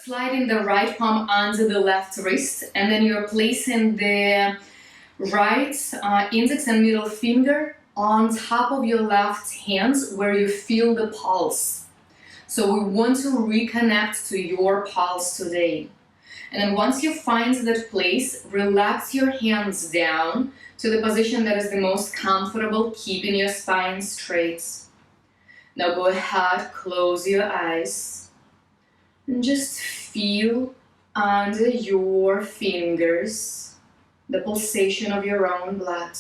sliding the right palm under the left wrist, and then you're placing the right index and middle finger on top of your left hands where you feel the pulse. So we want to reconnect to your pulse today. And then once you find that place, relax your hands down to the position that is the most comfortable, keeping your spine straight. Now go ahead, close your eyes, and just feel under your fingers the pulsation of your own blood.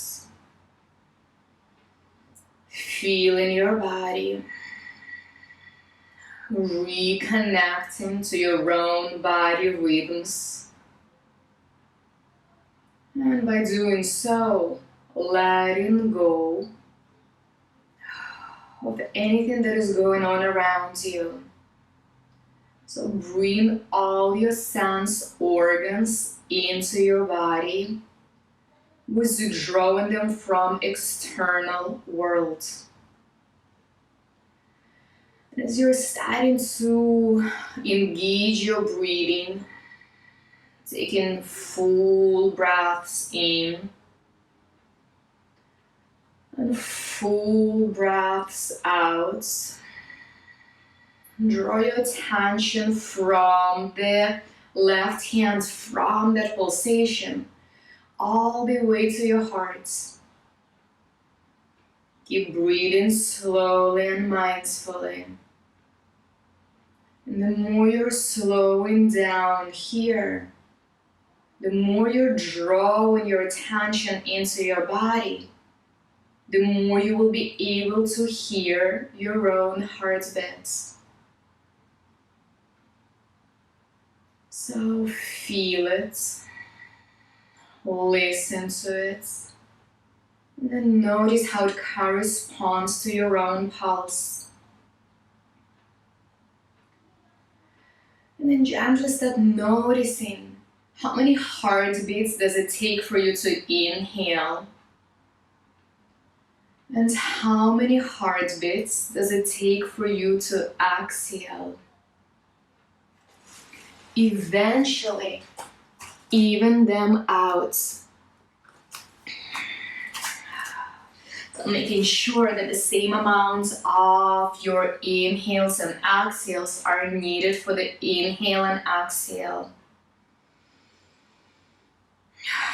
Feel in your body, reconnecting to your own body rhythms. And by doing so, letting go of anything that is going on around you. So bring all your sense organs into your body, withdrawing them from external world. And as you're starting to engage your breathing, taking full breaths in and full breaths out, draw your attention from the left hand, from that pulsation, all the way to your heart. Keep breathing slowly and mindfully. And the more you're slowing down here, the more you're drawing your attention into your body, the more you will be able to hear your own heartbeats. So feel it, listen to it, and then notice how it corresponds to your own pulse. And then gently start noticing how many heartbeats does it take for you to inhale, and how many heartbeats does it take for you to exhale. Eventually, even them out. So making sure that the same amount of your inhales and exhales are needed for the inhale and exhale.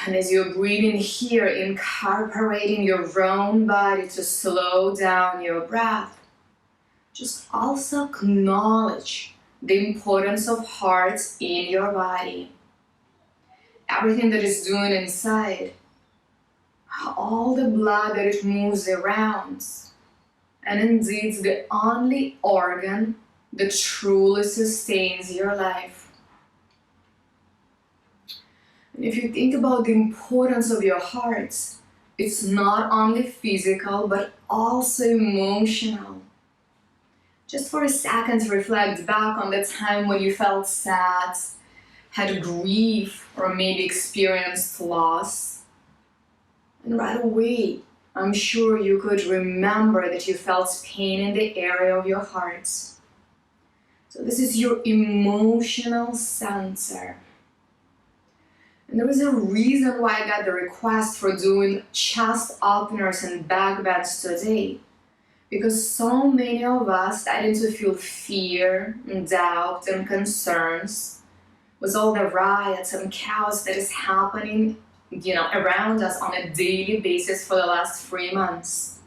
And as you're breathing here, incorporating your own body to slow down your breath, just also acknowledge the importance of heart in your body. Everything that is doing inside, all the blood that it moves around, and indeed the only organ that truly sustains your life. And if you think about the importance of your heart, it's not only physical but also emotional. Just for a second, reflect back on the time when you felt sad, had grief, or maybe experienced loss. And right away, I'm sure you could remember that you felt pain in the area of your heart. So this is your emotional center. And there is a reason why I got the request for doing chest openers and back bends today. Because so many of us starting to feel fear and doubt and concerns with all the riots and chaos that is happening, around us on a daily basis for the last 3 months.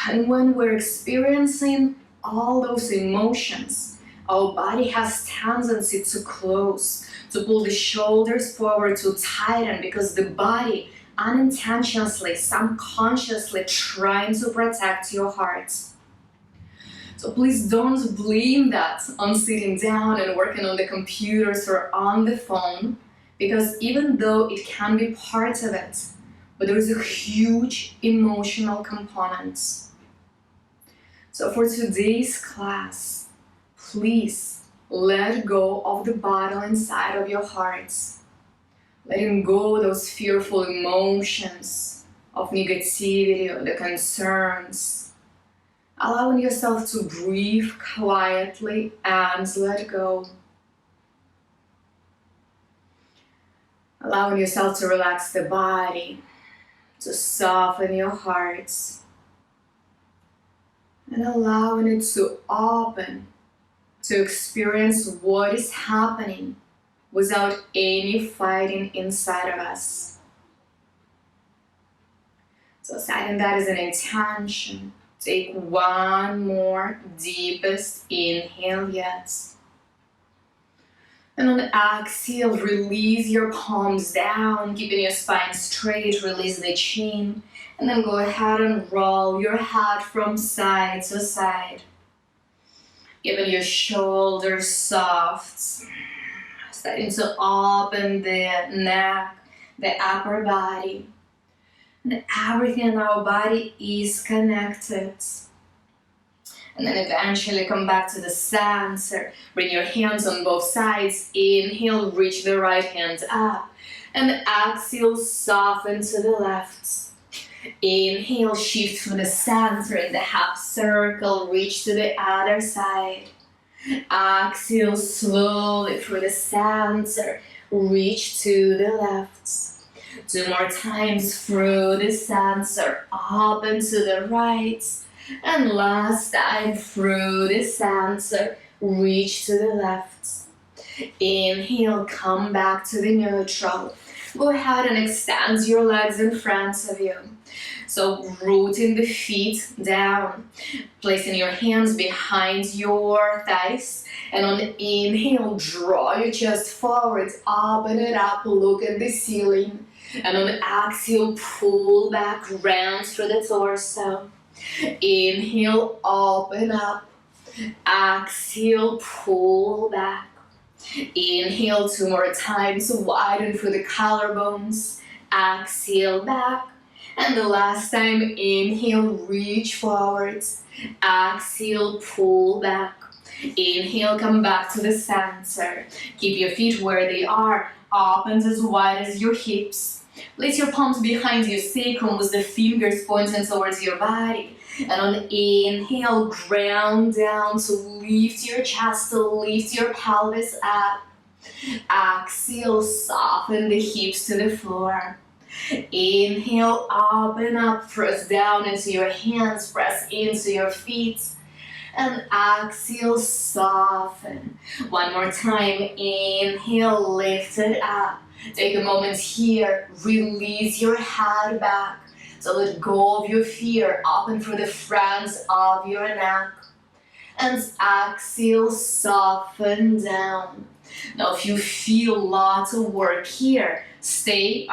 And when we're experiencing all those emotions, our body has tendency to close, to pull the shoulders forward, to tighten, because the body unintentionally, subconsciously trying to protect your heart. So please don't blame that on sitting down and working on the computers or on the phone, because even though it can be part of it, but there is a huge emotional component. So for today's class, please let go of the battle inside of your heart. Letting go of those fearful emotions of negativity or the concerns. allowing yourself to breathe quietly and let go. Allowing yourself to relax the body, to soften your heart, and allowing it to open, to experience what is happening without any fighting inside of us. So setting that as an intention, take one more deepest inhale yet. And on the exhale, release your palms down, keeping your spine straight, release the chin, and then go ahead and roll your head from side to side. Keeping your shoulders soft, starting to open the neck, the upper body. And everything in our body is connected. And then eventually come back to the center. Bring your hands on both sides. Inhale, reach the right hand up. And exhale, soften to the left. Inhale, shift through the center in the half circle. Reach to the other side. Exhale, slowly through the center. Reach to the left. 2 more times through the center, open to the right. And last time through the center, reach to the left. Inhale, come back to the neutral. Go ahead and extend your legs in front of you. So rooting the feet down, placing your hands behind your thighs. And on the inhale, draw your chest forward, open it up, look at the ceiling. And on the exhale, pull back, round through the torso. Inhale, open up. Exhale, pull back. Inhale 2 more times, widen through the collarbones. Exhale, back. And the last time, inhale, reach forward. Exhale, pull back. Inhale, come back to the center. Keep your feet where they are, open as wide as your hips. Place your palms behind your sacrum with the fingers pointing towards your body. And on the inhale, ground down to lift your chest, to lift your pelvis up. Exhale, soften the hips to the floor. Inhale, open up, press down into your hands, press into your feet. And exhale, soften. 1 more time, inhale, lift it up. Take a moment here, release your head back. So let go of your fear, open through the front of your neck. And exhale, soften down. Now if you feel lots of work here, stay,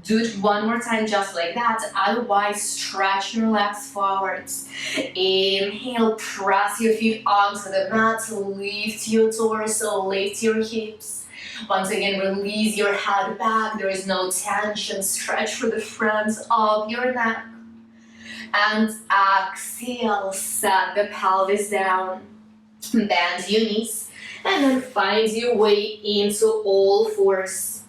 do it 1 more time just like that. Otherwise, stretch your legs forwards. Inhale, press your feet onto the mat, lift your torso, lift your hips. Once again, release your head back. There is no tension. Stretch through the front of your neck. And exhale, set the pelvis down. Bend your knees. And then find your way into all fours.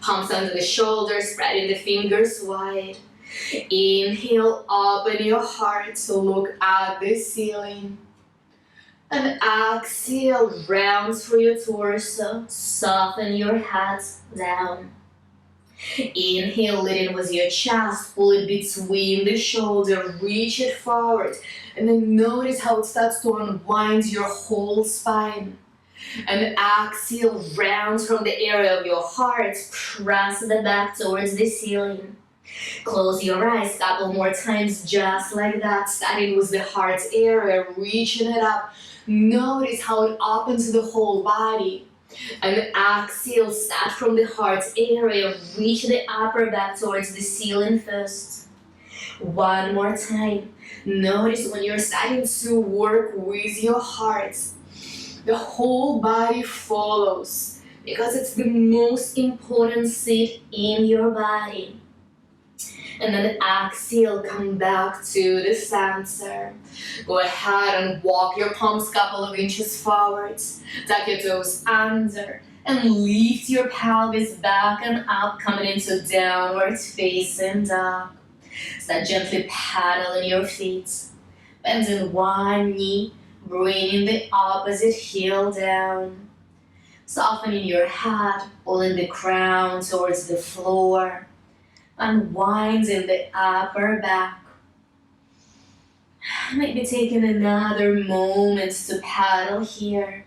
Palms under the shoulders, spreading the fingers wide. Inhale, open your heart to look at the ceiling. And exhale, round through your torso, soften your head down. Inhale, lead in with your chest, pull it between the shoulder, reach it forward. And then notice how it starts to unwind your whole spine. And exhale, round from the area of your heart, press the back towards the ceiling. Close your eyes, couple more times just like that, starting with the heart area, reaching it up. Notice how it opens the whole body. And exhale, start from the heart area, reach the upper back towards the ceiling first. 1 more time. Notice when you're starting to work with your heart, the whole body follows because it's the most important seat in your body. And then exhale, come back to the center. Go ahead and walk your palms a couple of inches forwards. Tuck your toes under and lift your pelvis back and up, coming into downward facing dog. Start gently pedaling your feet. Bending one knee, bringing the opposite heel down. Softening your head, pulling the crown towards the floor. Unwinding the upper back. Maybe taking another moment to paddle here.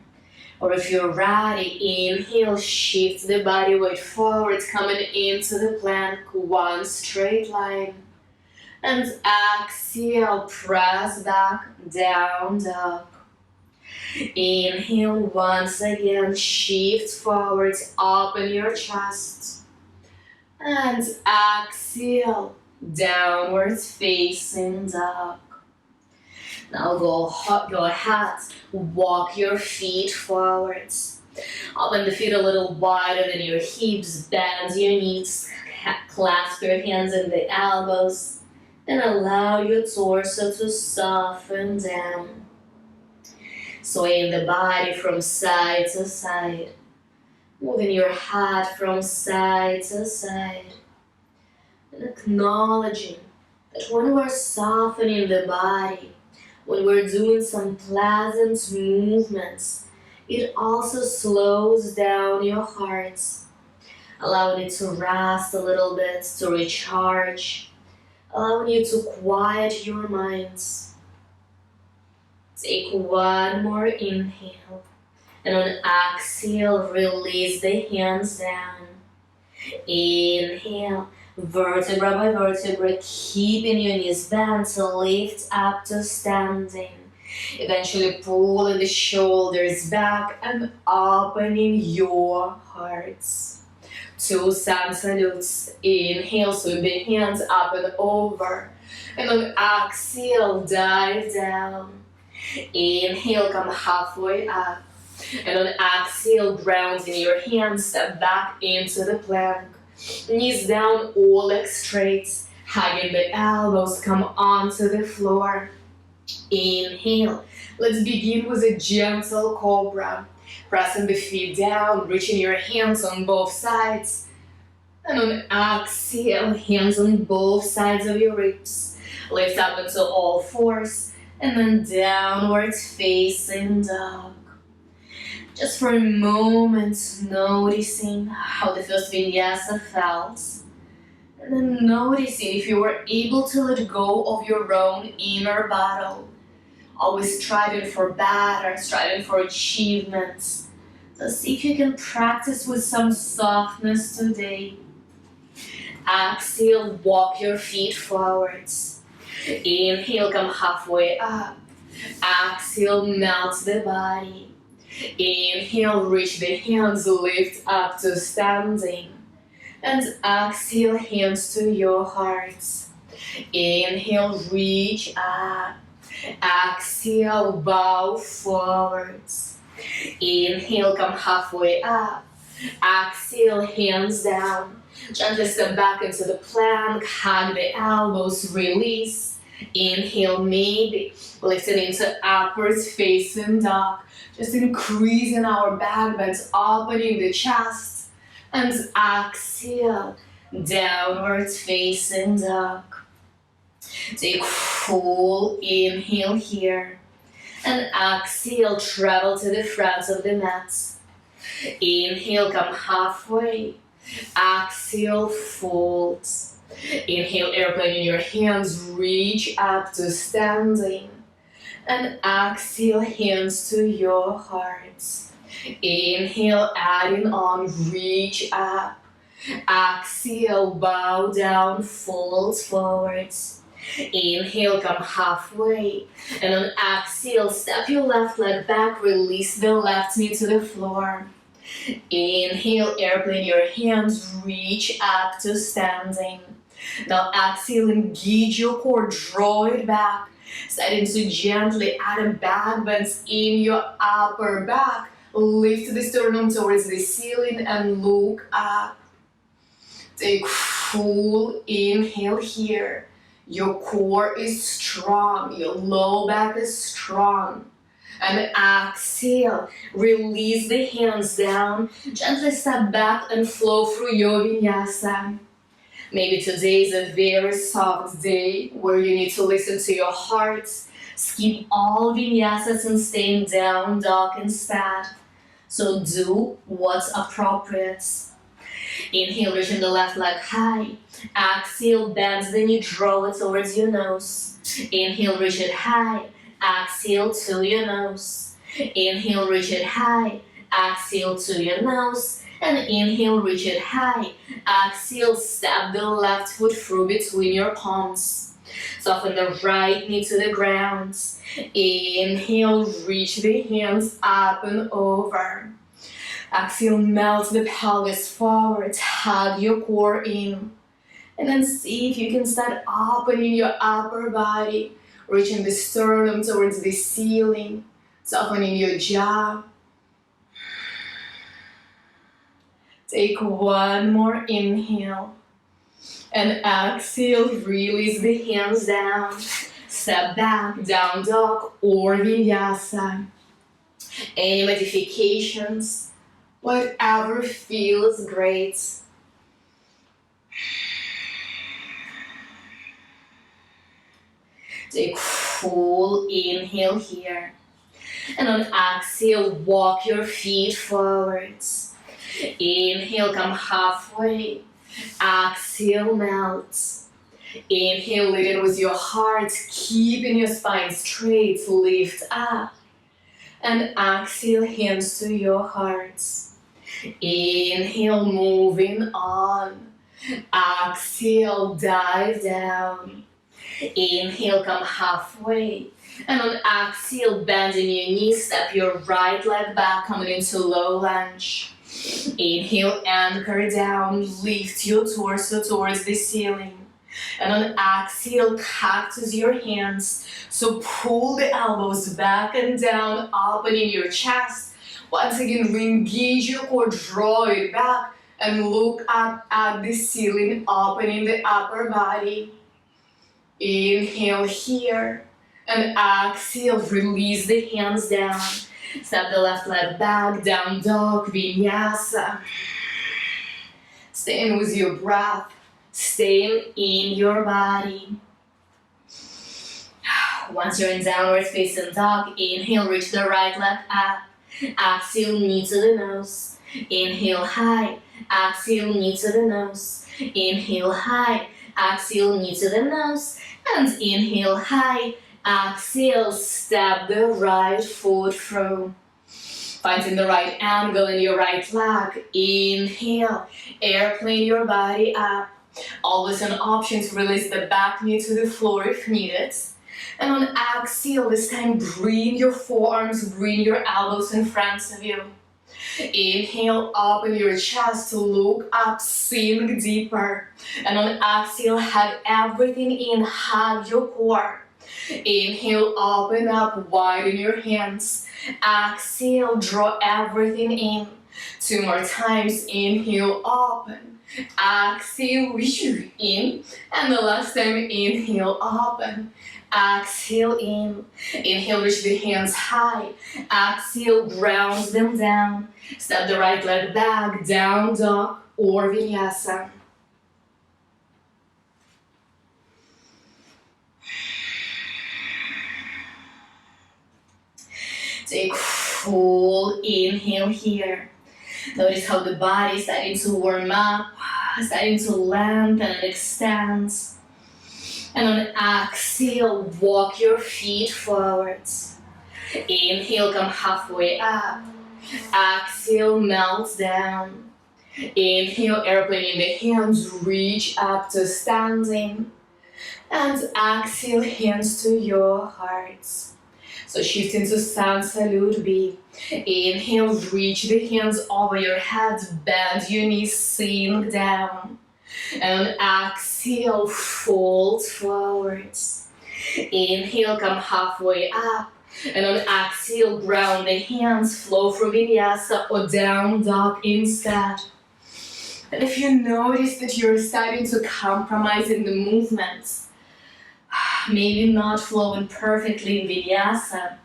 Or if you're ready, inhale, shift the body weight forward, coming into the plank, one straight line. And exhale, press back, down dog. Inhale once again, shift forward, open your chest. And exhale, downwards facing dog. Now go ahead, walk your feet forwards. Open the feet a little wider than your hips, bend your knees, clasp your hands in the elbows, and allow your torso to soften down. Swaying the body from side to side, moving your head from side to side, and acknowledging that when we're softening the body, when we're doing some pleasant movements, it also slows down your heart, allowing it to rest a little bit, to recharge, allowing you to quiet your minds. Take one more inhale, and on exhale, release the hands down. Inhale, vertebra by vertebra, keeping your knees bent to lift up to standing. Eventually pulling the shoulders back and opening your hearts. Two sun salutes. Inhale, sweep the hands up and over. And on exhale, dive down. Inhale, come halfway up. And on exhale, grounding your hands, step back into the plank. Knees down, all legs straight. Hugging the elbows, come onto the floor. Inhale. Let's begin with a gentle cobra. Pressing the feet down, reaching your hands on both sides. And on exhale, hands on both sides of your ribs. Lift up into all fours. And then downwards facing dog. Just for a moment, noticing how the first vinyasa felt. And then noticing if you were able to let go of your own inner battle. Always striving for better, striving for achievements. So see if you can practice with some softness today. Exhale, walk your feet forwards. Inhale, come halfway up. Exhale, melt the body. Inhale, reach the hands, lift up to standing. And exhale, hands to your heart. Inhale, reach up. Exhale, bow forwards. Inhale, come halfway up. Exhale, hands down. Gently step back into the plank, hug the elbows, release. Inhale, maybe lifting into upwards facing dog. Just increasing our back bend, opening the chest. And exhale, downwards facing dog. Take full inhale here. And exhale, travel to the front of the mat. Inhale, come halfway. Exhale, fold. Inhale, airplane in your hands, reach up to standing. And exhale, hands to your heart. Inhale, adding on, reach up. Exhale, bow down, fold forwards. Inhale, come halfway. And on exhale, step your left leg back, release the left knee to the floor. Inhale, airplane your hands, reach up to standing. Now exhale, engage your core, draw it back. Starting to gently add back bends in your upper back. Lift the sternum towards the ceiling and look up. Take full inhale here. Your core is strong, your low back is strong. And exhale, release the hands down, gently step back and flow through your vinyasa. Maybe today is a very soft day where you need to listen to your heart, Skip all vinyasas and stay in down dog instead. So do what's appropriate. Inhale, reaching the left leg high. Exhale, bend the knee, draw it towards your nose. Inhale, reach it high. Exhale to your nose. Inhale, reach it high. Exhale to your nose. And inhale, reach it high. Exhale, step the left foot through between your palms. Soften the right knee to the ground. Inhale, reach the hands up and over. Exhale, melt the pelvis forward, hug your core in. And then see if you can start opening your upper body, reaching the sternum towards the ceiling, softening your jaw. Take one more inhale. And exhale, release the hands down. Step back, down dog or vinyasa. Any modifications? Whatever feels great. Take full inhale here. And on exhale, walk your feet forwards. Inhale, come halfway. Exhale, melt. Inhale, lead it with your heart, keeping your spine straight, lift up. And exhale, hands to your heart. Inhale, moving on. Exhale, dive down. Inhale, come halfway. And on exhale, bending your knees, step your right leg back, coming into low lunge. Inhale, anchor down, lift your torso towards the ceiling. And on exhale, cactus your hands. So pull the elbows back and down, opening your chest. Once again, re-engage your core, draw it back, and look up at the ceiling, opening the upper body. Inhale here, and exhale, release the hands down. Step the left leg back, down dog, vinyasa. Staying with your breath, staying in your body. Once you're in downward facing dog, inhale, reach the right leg up. Exhale, knee to the nose. Inhale, high. Exhale, knee to the nose. Inhale, high. Exhale, knee to the nose. And inhale, high. Exhale, step the right foot through. Finding the right angle in your right leg. Inhale, airplane your body up. Always an option to release the back knee to the floor if needed. And on exhale, this time bring your forearms, bring your elbows in front of you. Inhale, open your chest to look up, sink deeper. And on exhale, hug everything in, hug your core. Inhale, open up, widen your hands. Exhale, draw everything in. 2 more times, inhale, open. Exhale, reach in. And the last time, inhale, open. Exhale in. Inhale, reach the hands high. Exhale, ground them down. Step the right leg back, down dog or vinyasa. Take full inhale here. Notice how the body is starting to warm up, starting to lengthen and extend. And on exhale, walk your feet forwards. Inhale, come halfway up. Exhale, melt down. Inhale, airplane in the hands, reach up to standing. And exhale, hands to your heart. So shift into sun salute B. Inhale, reach the hands over your head, bend your knees, sink down. And exhale, fold forwards. Inhale, come halfway up. And on exhale, ground the hands, flow through vinyasa or down dog instead. And if you notice that you're starting to compromise in the movements, maybe not flowing perfectly in vinyasa,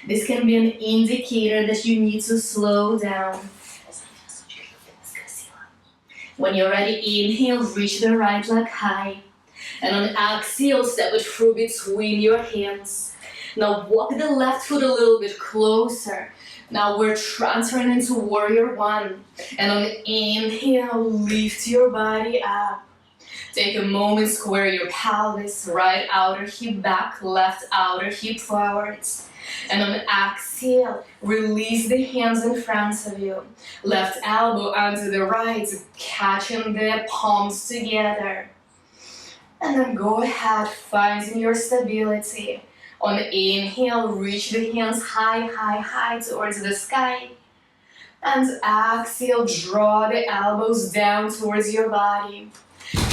this can be an indicator that you need to slow down. When you're ready, inhale, reach the right leg high. And on exhale, step it through between your hands. Now walk the left foot a little bit closer. Now we're transferring into warrior one. And on inhale, lift your body up. Take a moment, square your pelvis, right outer hip back, left outer hip forwards. And on exhale, release the hands in front of you. Left elbow onto the right, catching the palms together. And then go ahead, finding your stability. On inhale, reach the hands high, high, high towards the sky. And exhale, draw the elbows down towards your body.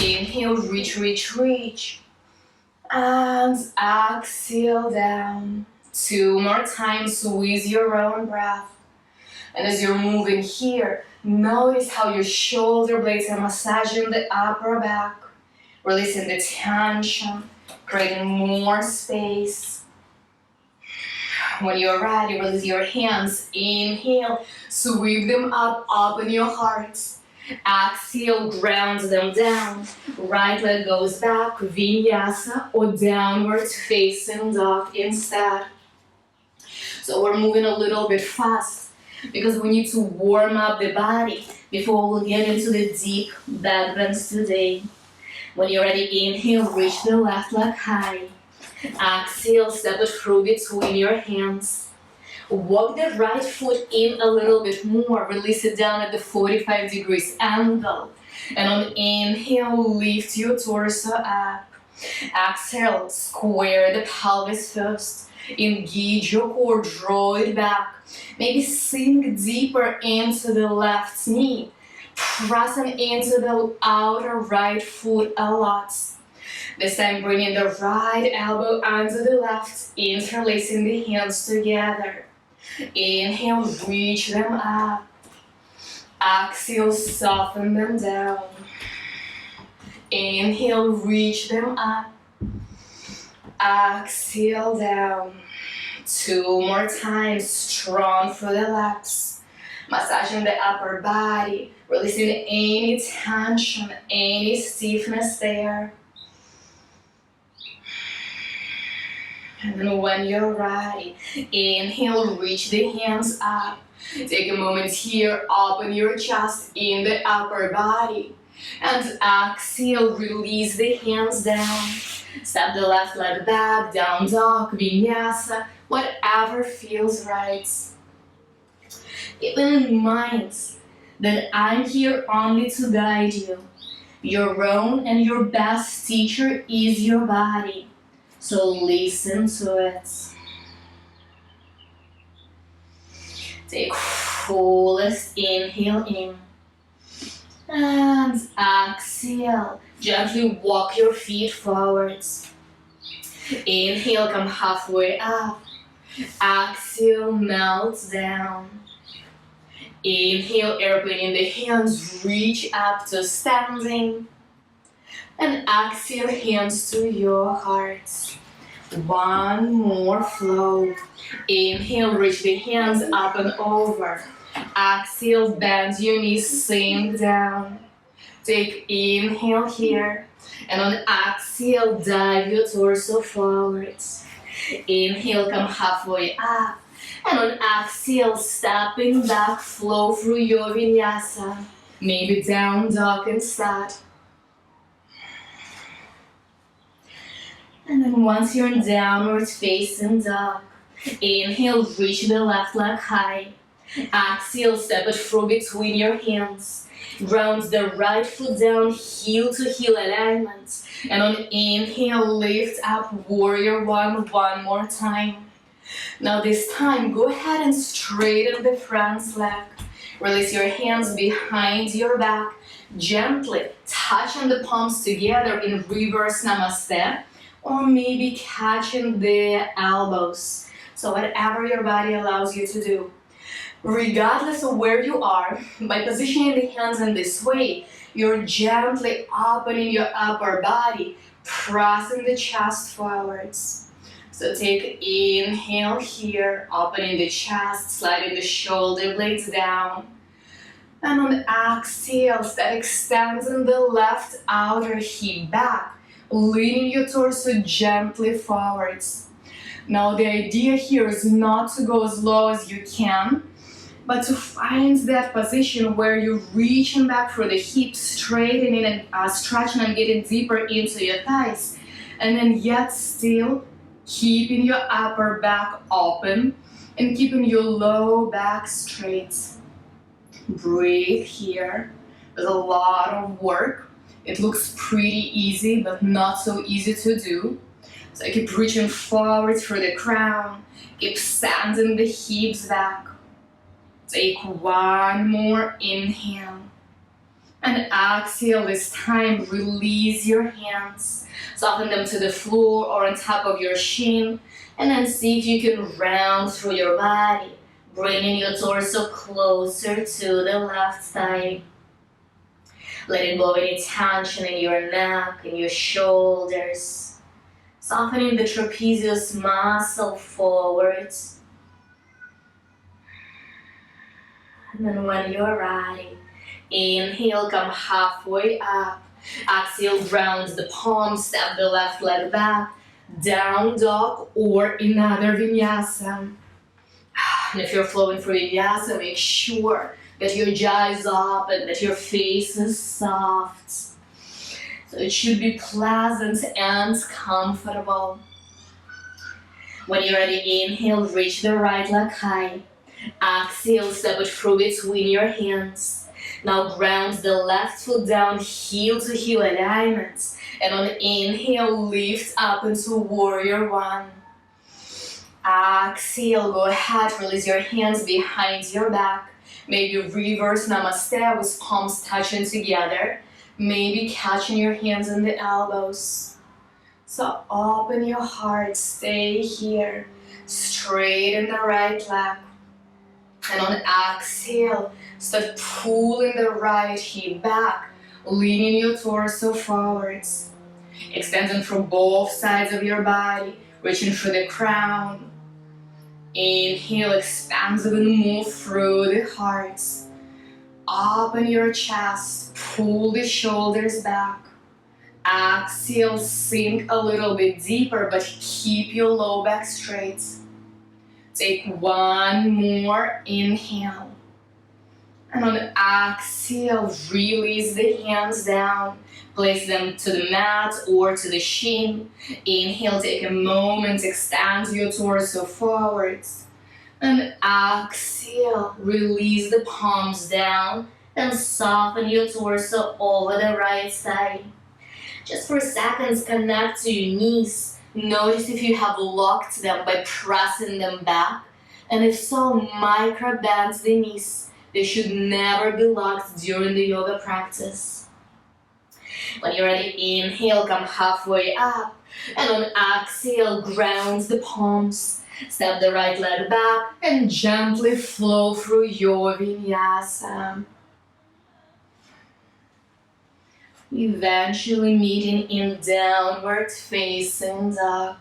Inhale, reach, reach, reach. And exhale down. 2 more times with your own breath. And as you're moving here, notice how your shoulder blades are massaging the upper back, releasing the tension, creating more space. When you're ready, release your hands. Inhale, sweep them up, open your heart. Exhale, ground them down. Right leg goes back, vinyasa or downward facing dog instead. So we're moving a little bit fast because we need to warm up the body before we'll get into the deep back bends today. When you're ready, inhale, reach the left leg high. Exhale, step it through between your hands. Walk the right foot in a little bit more. Release it down at the 45 degrees angle. And on inhale, lift your torso up. Exhale, square the pelvis first. Engage your core, draw it back. Maybe sink deeper into the left knee. Pressing into the outer right foot a lot. This time bringing the right elbow onto the left, interlacing the hands together. Inhale, reach them up. Exhale, soften them down. Inhale, reach them up. Exhale down. 2 more times, strong through the legs. Massaging the upper body, releasing any tension, any stiffness there. And then when you're ready, inhale, reach the hands up. Take a moment here, open your chest in the upper body. And exhale, release the hands down. Step the left leg back, down dog, vinyasa, whatever feels right. Keeping in mind that I'm here only to guide you. Your own and your best teacher is your body. So listen to it. Take fullest inhale in. And exhale. Gently walk your feet forwards. Inhale, come halfway up. Exhale, melt down. Inhale, airplane in the hands, reach up to standing. And exhale, hands to your heart. One more flow. Inhale, reach the hands up and over. Exhale, bend your knees, sink down. Take inhale here. And on exhale, dive your torso forwards. Inhale, come halfway up. And on exhale, stepping back, flow through your vinyasa. Maybe down dog instead. And then once you're in downward facing dog, inhale, reach the left leg high. Exhale, step it through between your hands. Ground the right foot down, heel to heel alignment. And on inhale, lift up, warrior one more time. Now this time, go ahead and straighten the front leg. Release your hands behind your back. Gently touching the palms together in reverse namaste. Or maybe catching the elbows. So whatever your body allows you to do. Regardless of where you are, by positioning the hands in this way, you're gently opening your upper body, pressing the chest forwards. So take inhale here, opening the chest, sliding the shoulder blades down. And on exhale, start extending the left outer hip back, leaning your torso gently forwards. Now the idea here is not to go as low as you can, but to find that position where you're reaching back for the hips, straightening and stretching and getting deeper into your thighs, and then yet still keeping your upper back open and keeping your low back straight. Breathe here. There's a lot of work. It looks pretty easy, but not so easy to do. So keep reaching forward for the crown. Keep sending the hips back. Take one more inhale. And exhale this time, release your hands. Soften them to the floor or on top of your shin. And then see if you can round through your body, bringing your torso closer to the left side. Letting go of any tension in your neck and your shoulders. Softening the trapezius muscle forwards. And then when you're ready, inhale, come halfway up. Exhale, ground the palms, step the left leg back. Down dog or another vinyasa. And if you're flowing through vinyasa, make sure that your jaw is up and that your face is soft. So it should be pleasant and comfortable. When you're ready, inhale, reach the right leg high. Exhale, step it through between your hands. Now ground the left foot down, heel to heel alignment. And on inhale, lift up into warrior one. Exhale, go ahead, release your hands behind your back. Maybe reverse namaste with palms touching together. Maybe catching your hands in the elbows. So open your heart, stay here. Straighten the right leg. And on exhale, start pulling the right hip back, leaning your torso forwards. Extending from both sides of your body, reaching for the crown. Inhale, expansive and move through the heart. Open your chest, pull the shoulders back. Exhale, sink a little bit deeper, but keep your low back straight. Take one more inhale. And on exhale, release the hands down. Place them to the mat or to the shin. Inhale, take a moment, extend your torso forwards. And exhale, release the palms down and soften your torso over the right side. Just for seconds, connect to your knees. Notice if you have locked them by pressing them back. And if so, micro bend the knees. They should never be locked during the yoga practice. When you're ready, inhale, come halfway up. And on exhale, ground the palms. Step the right leg back and gently flow through your vinyasa. Eventually meeting in downward facing dog.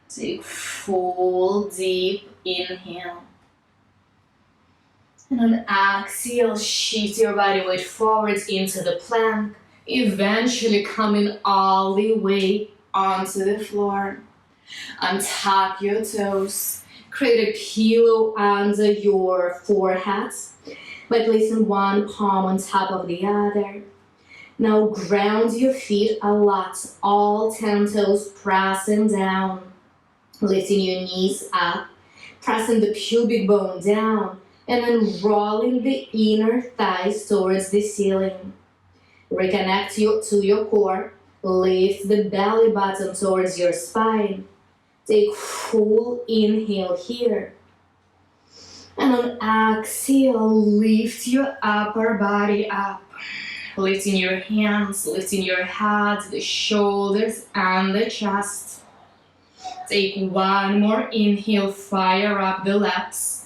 Take full deep inhale. And on exhale, shift your body weight forwards into the plank, eventually coming all the way onto the floor. Untuck your toes. Create a pillow under your forehead by placing one palm on top of the other. Now ground your feet a lot, all 10 toes pressing down. Lifting your knees up, pressing the pubic bone down, and then rolling the inner thighs towards the ceiling. Reconnect to your core, lift the belly button towards your spine. Take full inhale here. And on exhale, lift your upper body up. Lifting your hands, lifting your head, the shoulders, and the chest. Take one more inhale, fire up the legs.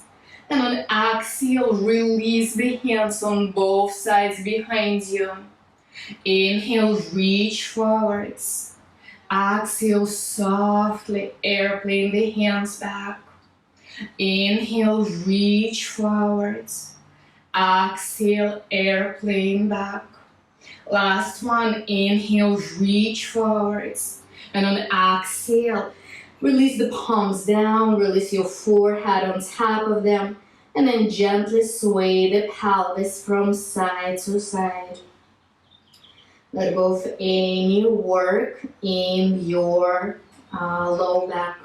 And on exhale, release the hands on both sides behind you. Inhale, reach forwards. Exhale, softly airplane the hands back. Inhale, reach forwards. Exhale, airplane back. Last one, inhale, reach forwards. And on exhale, release the palms down, release your forehead on top of them, and then gently sway the pelvis from side to side. Let go of any work in your low back.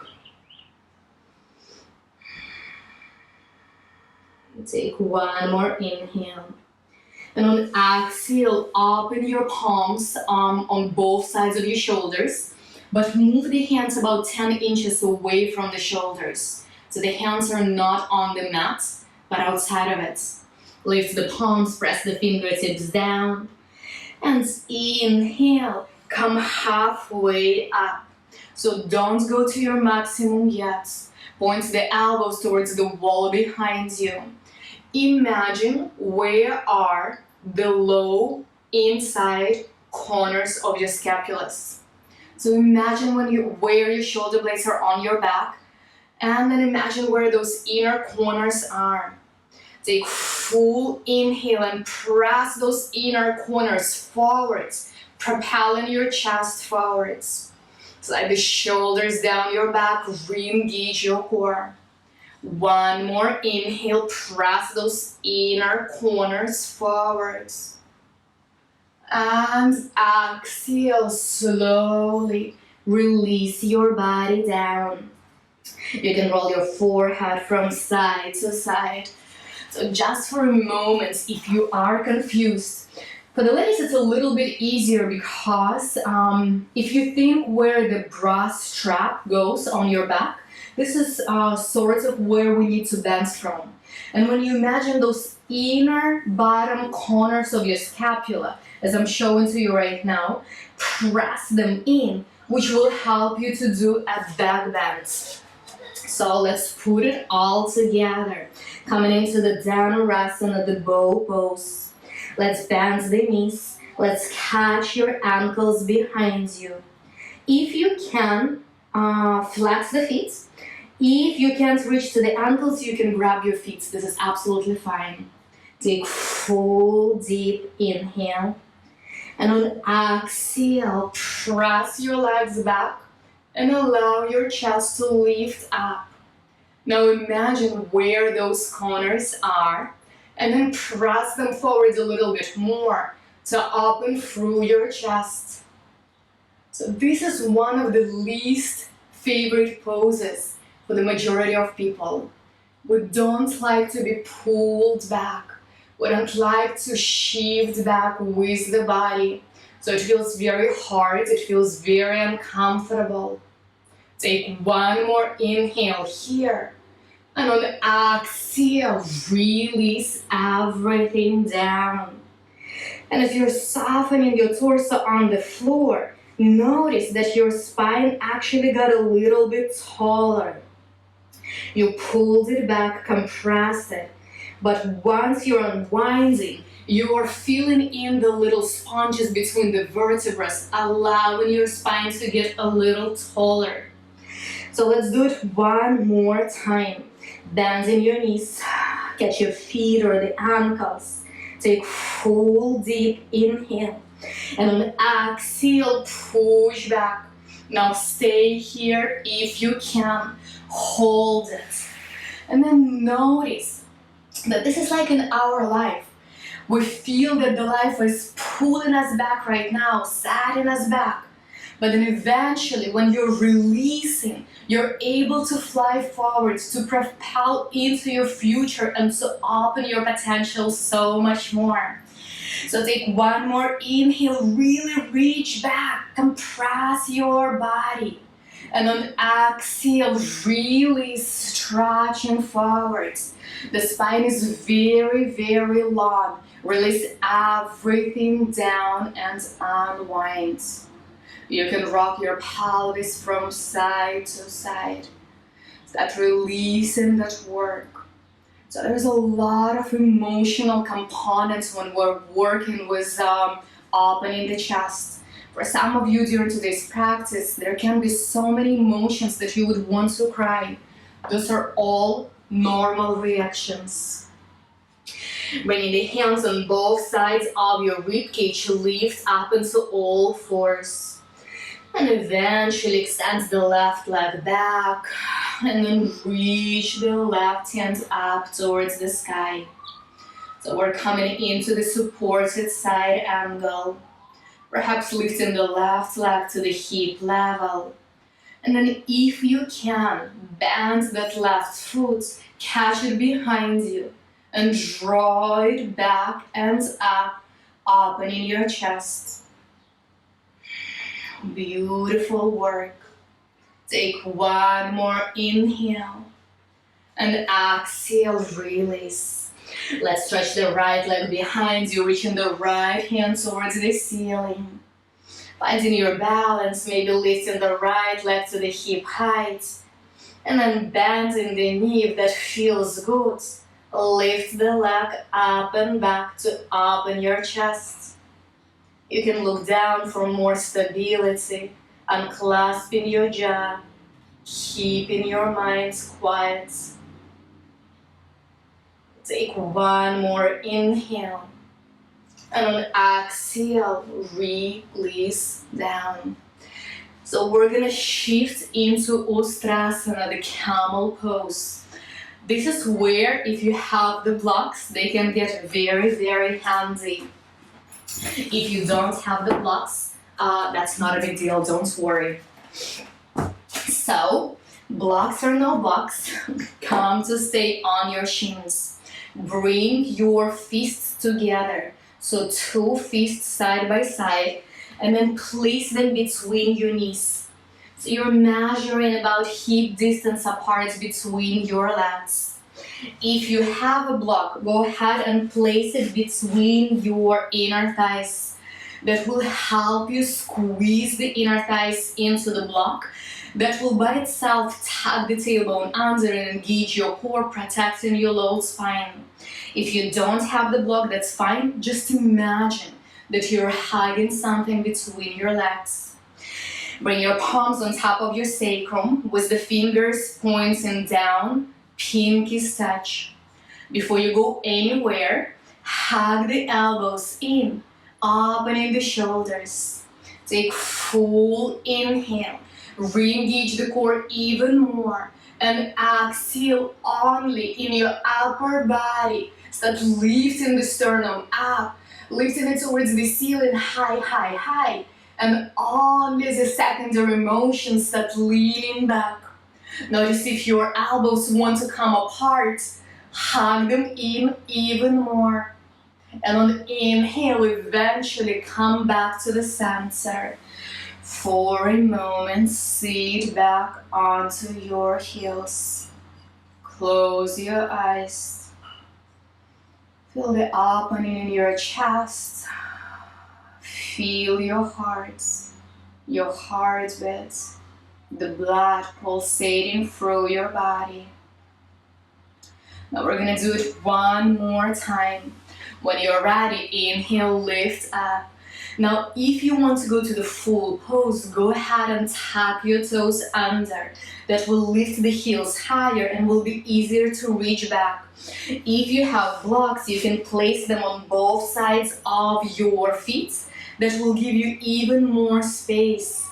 Take one more inhale. And on exhale, open your palms on both sides of your shoulders, but move the hands about 10 inches away from the shoulders. So the hands are not on the mat, but outside of it. Lift the palms, press the fingertips down, and inhale, come halfway up. So don't go to your maximum yet. Point the elbows towards the wall behind you. Imagine where are the low inside corners of your scapulas. So imagine where your shoulder blades are on your back, and then imagine where those inner corners are. Take full inhale and press those inner corners forwards, propelling your chest forwards. Slide the shoulders down your back, re-engage your core. One more inhale, press those inner corners forwards. And exhale, slowly release your body down. You can roll your forehead from side to side. So just for a moment, if you are confused, for the ladies it's a little bit easier because if you think where the bra strap goes on your back, this is sort of where we need to bend from. And when you imagine those inner bottom corners of your scapula, as I'm showing to you right now, press them in, which will help you to do a back bend. So let's put it all together. Coming into the Dhanurasana, the bow pose. Let's bend the knees. Let's catch your ankles behind you. If you can, flex the feet. If you can't reach to the ankles, you can grab your feet. This is absolutely fine. Take full deep inhale. And on exhale, press your legs back and allow your chest to lift up. Now imagine where those corners are and then press them forward a little bit more to open through your chest. So this is one of the least favorite poses for the majority of people. We don't like to be pulled back. We don't like to shift back with the body. So it feels very hard, it feels very uncomfortable. Take one more inhale here. And on the exhale, release everything down. And as you're softening your torso on the floor, notice that your spine actually got a little bit taller. You pulled it back, compressed it. But once you're unwinding, you are feeling in the little sponges between the vertebrae, allowing your spine to get a little taller. So let's do it one more time. Bending your knees, catch your feet or the ankles. Take full deep inhale. And on exhale, push back. Now stay here if you can. Hold it. And then notice that this is like in our life. We feel that the life is pulling us back right now, setting us back. But then eventually, when you're releasing, you're able to fly forward, to propel into your future and to open your potential so much more. So take one more inhale, really reach back, compress your body. And on exhale, really stretching forwards. The spine is very, very long. Release everything down and unwind. You can rock your pelvis from side to side. Start releasing that work. So there's a lot of emotional components when we're working with opening the chest. For some of you during today's practice, there can be so many emotions that you would want to cry. Those are all normal reactions. Bringing the hands on both sides of your ribcage, lift up into all fours. And eventually extend the left leg back and then reach the left hand up towards the sky. So we're coming into the supported side angle. Perhaps lifting the left leg to the hip level. And then if you can, bend that left foot, catch it behind you, and draw it back and up, opening your chest. Beautiful work. Take one more inhale, and exhale, release. Let's stretch the right leg behind you, reaching the right hand towards the ceiling. Finding your balance, maybe lifting the right leg to the hip height, and then bending the knee if that feels good. Lift the leg up and back to open your chest. You can look down for more stability, unclasping your jaw, keeping your mind quiet. Take one more inhale, and on exhale, release down. So we're gonna shift into Ustrasana, the camel pose. This is where, if you have the blocks, they can get very, very handy. If you don't have the blocks, that's not a big deal, don't worry. So, blocks or no blocks, come to stay on your shins. Bring your fists together. So 2 fists side by side, and then place them between your knees. So you're measuring about hip distance apart between your legs. If you have a block, go ahead and place it between your inner thighs. That will help you squeeze the inner thighs into the block. That will by itself tug the tailbone under and engage your core, protecting your low spine. If you don't have the block, that's fine. Just imagine that you're hugging something between your legs. Bring your palms on top of your sacrum with the fingers pointing down, pinkies touch. Before you go anywhere, hug the elbows in, opening the shoulders. Take full inhale, re-engage the core even more, and exhale only in your upper body. Start lifting the sternum up, lifting it towards the ceiling, high, high, high. And only as a secondary motion, start leaning back. Notice if your elbows want to come apart, hug them in even more. And on inhale, eventually come back to the center. For a moment, sit back onto your heels. Close your eyes. Feel the opening in your chest. Feel your heartbeat, the blood pulsating through your body. Now we're gonna do it one more time. When you're ready, inhale, lift up. Now, if you want to go to the full pose, go ahead and tuck your toes under. That will lift the heels higher and will be easier to reach back. If you have blocks, you can place them on both sides of your feet. That will give you even more space.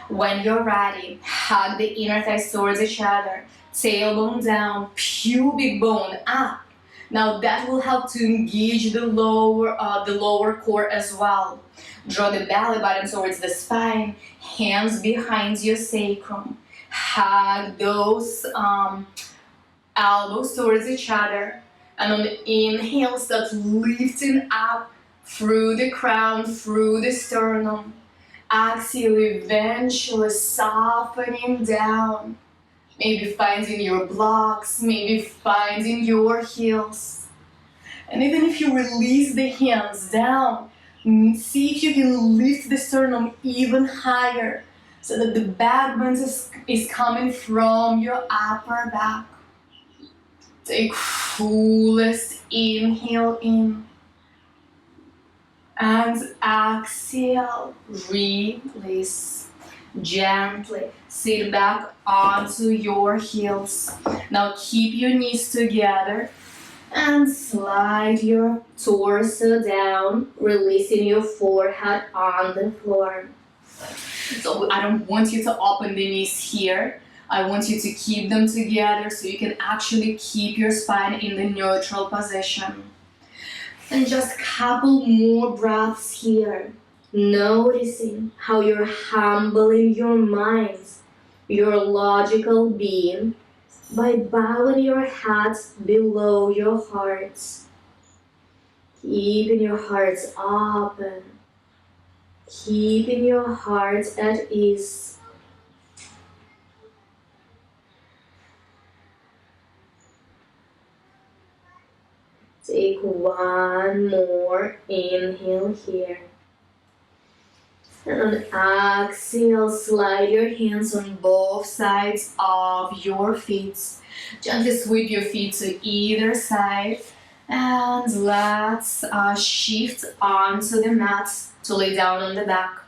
When you're ready, hug the inner thighs towards each other. Tailbone down, pubic bone up. Now that will help to engage the lower core as well. Draw the belly button towards the spine, hands behind your sacrum. Hug those elbows towards each other. And on the inhale, start lifting up through the crown, through the sternum. Exhale, eventually softening down. Maybe finding your blocks, maybe finding your heels. And even if you release the hands down, see if you can lift the sternum even higher so that the back bend is coming from your upper back. Take fullest inhale in. And exhale, release. Gently sit back onto your heels. Now keep your knees together. And slide your torso down, releasing your forehead on the floor. So I don't want you to open the knees here. I want you to keep them together so you can actually keep your spine in the neutral position. And just a couple more breaths here, noticing how you're humbling your mind, your logical being, by bowing your head below your heart, keeping your heart open, keeping your heart at ease. Take one more inhale here. And on exhale, slide your hands on both sides of your feet. Gently sweep your feet to either side. And let's shift onto the mat to lay down on the back.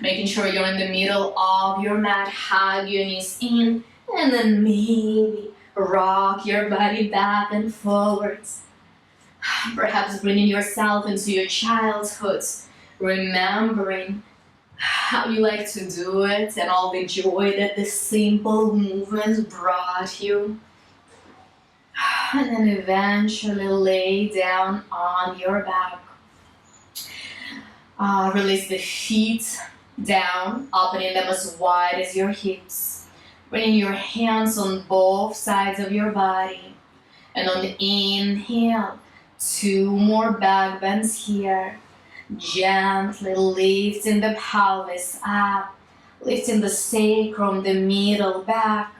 Making sure you're in the middle of your mat. Hug your knees in. And then maybe rock your body back and forwards. Perhaps bringing yourself into your childhood, remembering how you like to do it and all the joy that the simple movement brought you. And then eventually lay down on your back. Release the feet down, opening them as wide as your hips. Bringing your hands on both sides of your body. And on the inhale, 2 more back bends here. Gently lifting the pelvis up, lifting the sacrum, the middle back.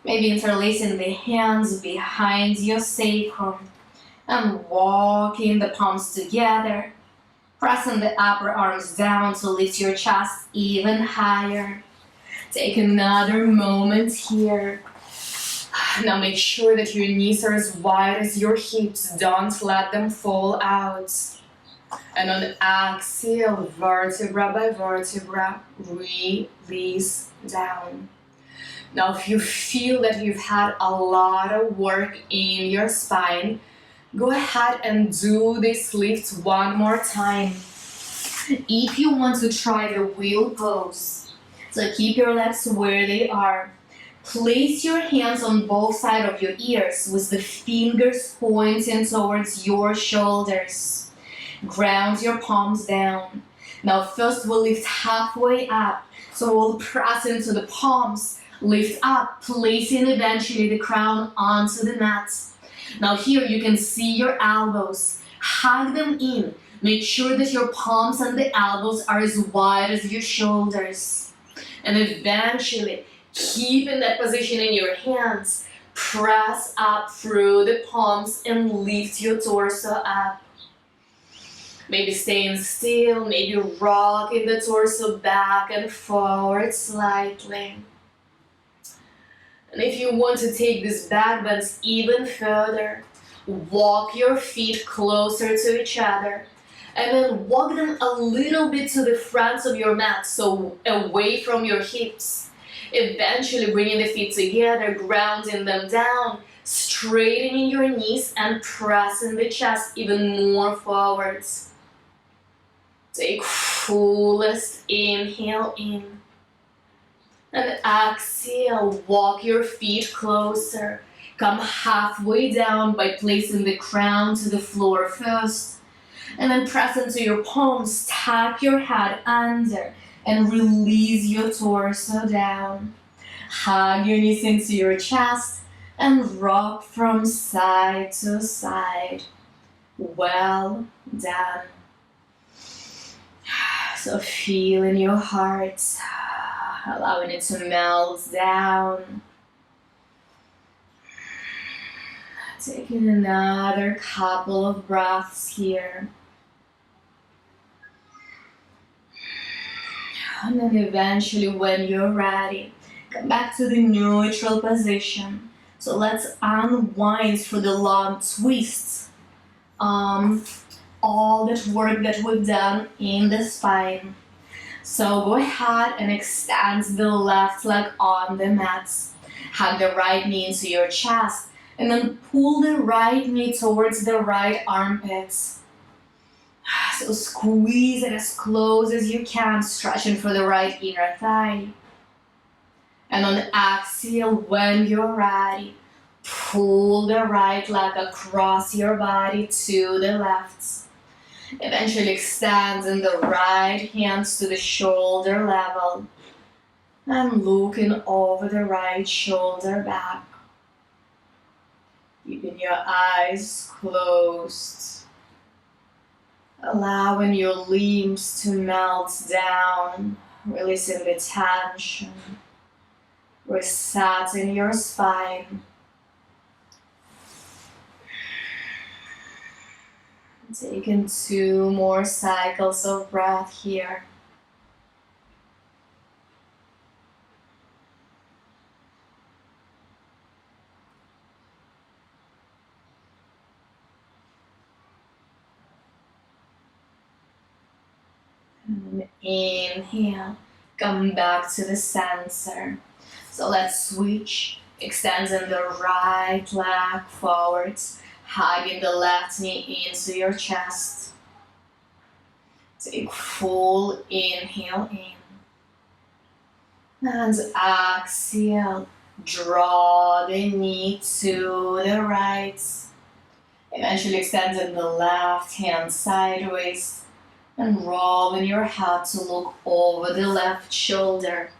Maybe interlacing the hands behind your sacrum and walking the palms together. Pressing the upper arms down to lift your chest even higher. Take another moment here. Now make sure that your knees are as wide as your hips. Don't let them fall out. And on exhale, vertebra by vertebra, release down. Now if you feel that you've had a lot of work in your spine, go ahead and do this lift one more time. If you want to try the wheel pose, so keep your legs where they are. Place your hands on both sides of your ears with the fingers pointing towards your shoulders. Ground your palms down. Now first we'll lift halfway up. So we'll press into the palms, lift up, placing eventually the crown onto the mat. Now here you can see your elbows. Hug them in. Make sure that your palms and the elbows are as wide as your shoulders. And eventually, keep in that position in your hands. Press up through the palms and lift your torso up. Maybe staying still, maybe rocking the torso back and forward slightly. And if you want to take this back bend even further, walk your feet closer to each other. And then walk them a little bit to the front of your mat, so away from your hips. Eventually bringing the feet together, grounding them down, straightening your knees and pressing the chest even more forwards. Take fullest inhale in. And exhale, walk your feet closer. Come halfway down by placing the crown to the floor first. And then press into your palms, tuck your head under and release your torso down. Hug your knees into your chest and rock from side to side. Well done. So feel in your heart, allowing it to melt down. Taking another couple of breaths here. And then eventually when you're ready, come back to the neutral position. So let's unwind through the long twists. All that work that we've done in the spine. So go ahead and extend the left leg on the mat. Hug the right knee into your chest And then pull the right knee towards the right armpits. So squeeze it as close as you can, stretching for the right inner thigh. And on exhale, when you're ready, pull the right leg across your body to the left. Eventually extending the right hands to the shoulder level and looking over the right shoulder back. Keeping your eyes closed. Allowing your limbs to melt down, releasing the tension. Resetting your spine. Taking 2 more cycles of breath here. And inhale, come back to the center. So let's switch, extending the right leg forwards, hugging the left knee into your chest. Take full inhale in. And exhale, draw the knee to the right. Eventually extending the left hand sideways and rolling your head to look over the left shoulder.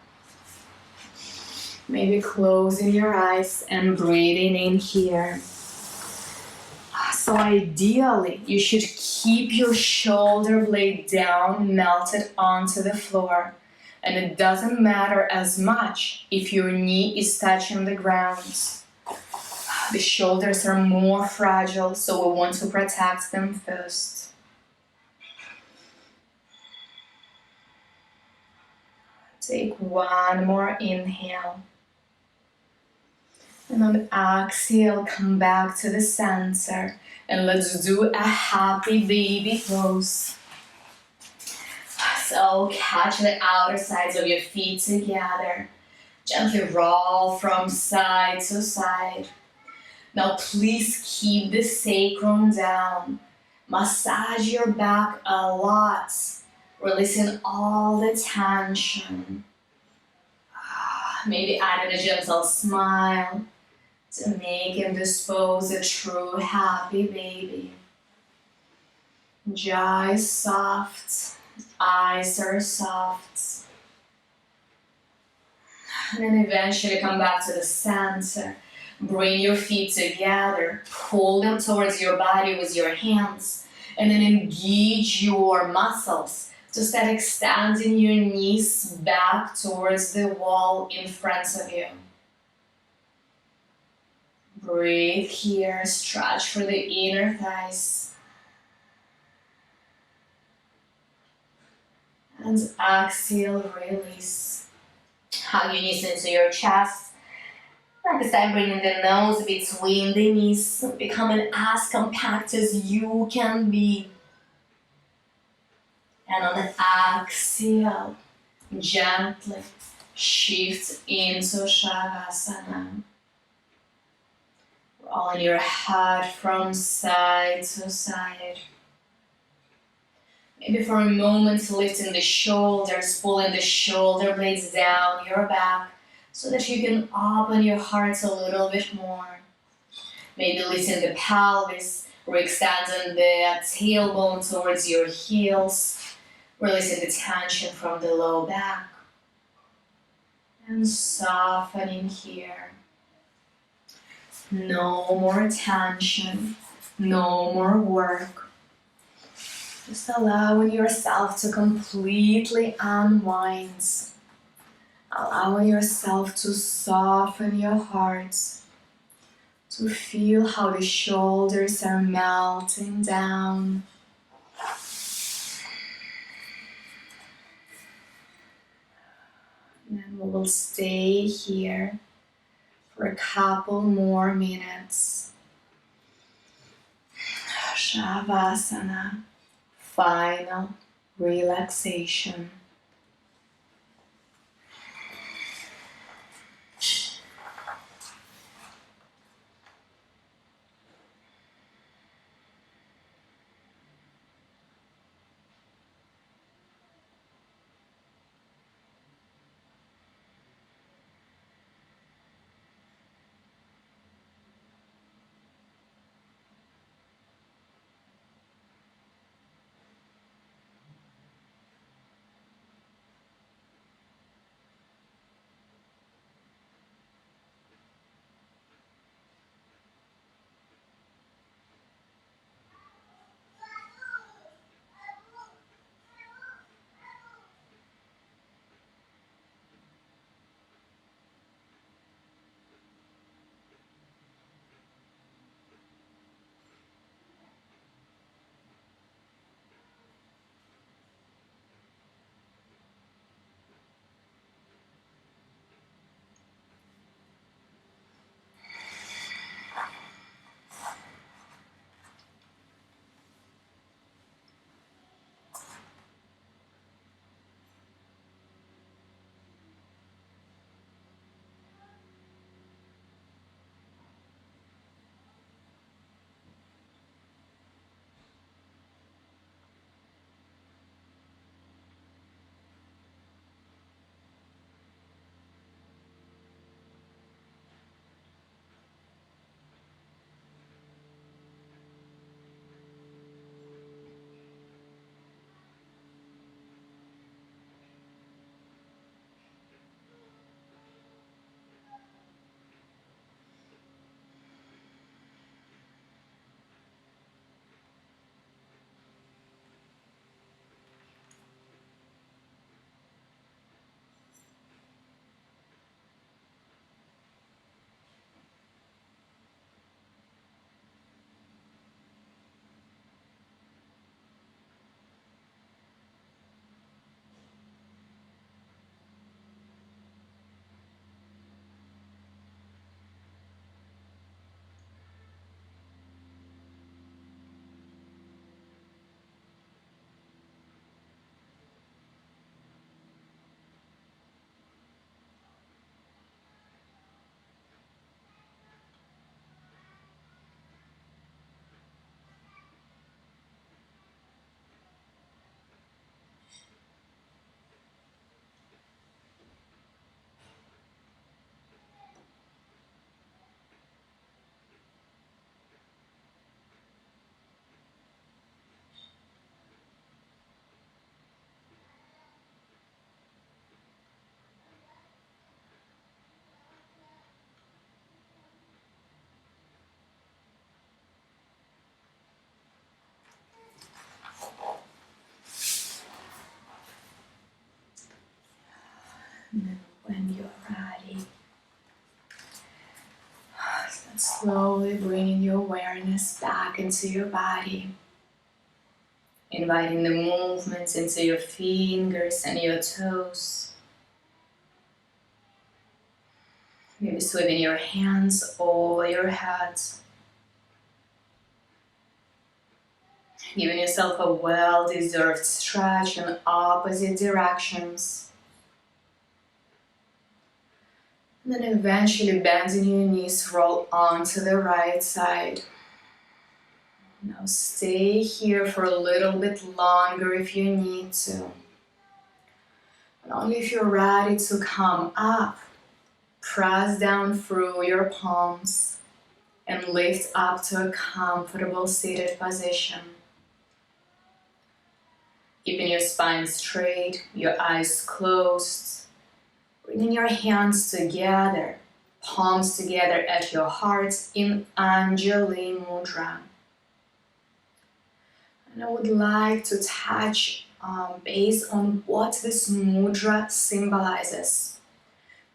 Maybe closing your eyes and breathing in here. So ideally, you should keep your shoulder blade down, melted onto the floor. And it doesn't matter as much if your knee is touching the ground. The shoulders are more fragile, so we want to protect them first. Take 1 more inhale. And on exhale, come back to the center. And let's do a happy baby pose. So catch the outer sides of your feet together. Gently roll from side to side. Now please keep the sacrum down. Massage your back a lot, releasing all the tension. Maybe adding a gentle smile to make this pose a true happy baby. Jaw is soft, eyes are soft. And then eventually come back to the center. Bring your feet together, pull them towards your body with your hands, and then engage your muscles to start extending your knees back towards the wall in front of you. Breathe here, stretch for the inner thighs. And exhale, release. Hug your knees into your chest. And this time bringing the nose between the knees, becoming as compact as you can be. And on the exhale, gently shift into Shavasana. Rolling your head from side to side. Maybe for a moment lifting the shoulders, pulling the shoulder blades down your back so that you can open your heart a little bit more. Maybe lifting the pelvis, re-extending the tailbone towards your heels, releasing the tension from the low back. And softening here. No more tension, no more work. Just allowing yourself to completely unwind. Allowing yourself to soften your heart. To feel how the shoulders are melting down. And then we will stay here for a couple more minutes. Shavasana, final relaxation. when you're ready. Slowly bringing your awareness back into your body. Inviting the movements into your fingers and your toes. Maybe sweeping your hands over your head. Giving yourself a well-deserved stretch in opposite directions. And then eventually bending your knees, roll onto the right side. Now stay here for a little bit longer if you need to. And only if you're ready to come up, press down through your palms and lift up to a comfortable seated position. Keeping your spine straight, your eyes closed. Bringing your hands together, palms together at your hearts in Anjali Mudra. And I would like to touch base on what this mudra symbolizes.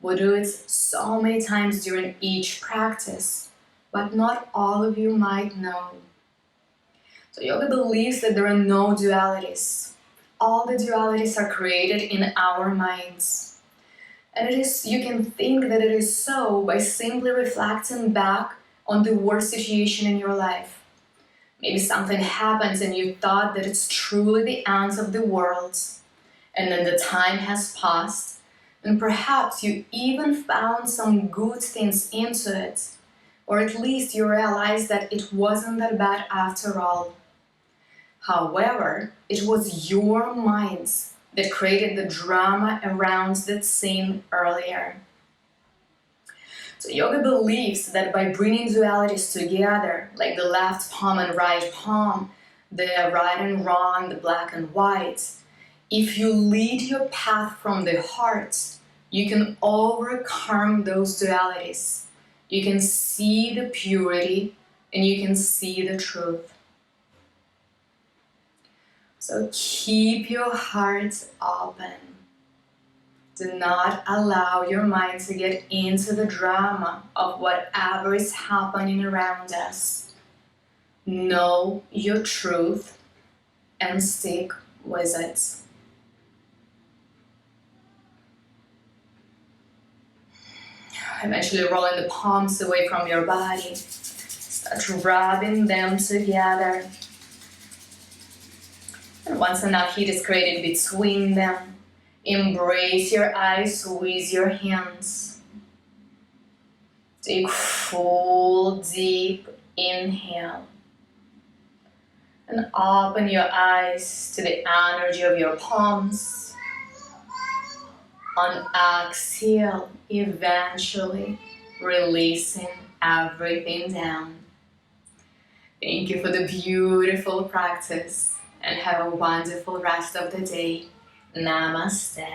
We do it so many times during each practice, but not all of you might know. So yoga believes that there are no dualities. All the dualities are created in our minds. And you can think that it is so by simply reflecting back on the worst situation in your life. Maybe something happens and you thought that it's truly the end of the world. And then the time has passed, and perhaps you even found some good things into it. Or at least you realized that it wasn't that bad after all. However, it was your minds that created the drama around that scene earlier. So yoga believes that by bringing dualities together, like the left palm and right palm, the right and wrong, the black and white, if you lead your path from the heart, you can overcome those dualities. You can see the purity and you can see the truth. So keep your heart open. Do not allow your mind to get into the drama of whatever is happening around us. Know your truth and stick with it. Eventually rolling the palms away from your body. Start rubbing them together. And once enough heat is created between them, embrace your eyes with your hands. Take full deep inhale. And open your eyes to the energy of your palms. On exhale, eventually releasing everything down. Thank you for the beautiful practice. And have a wonderful rest of the day. Namaste.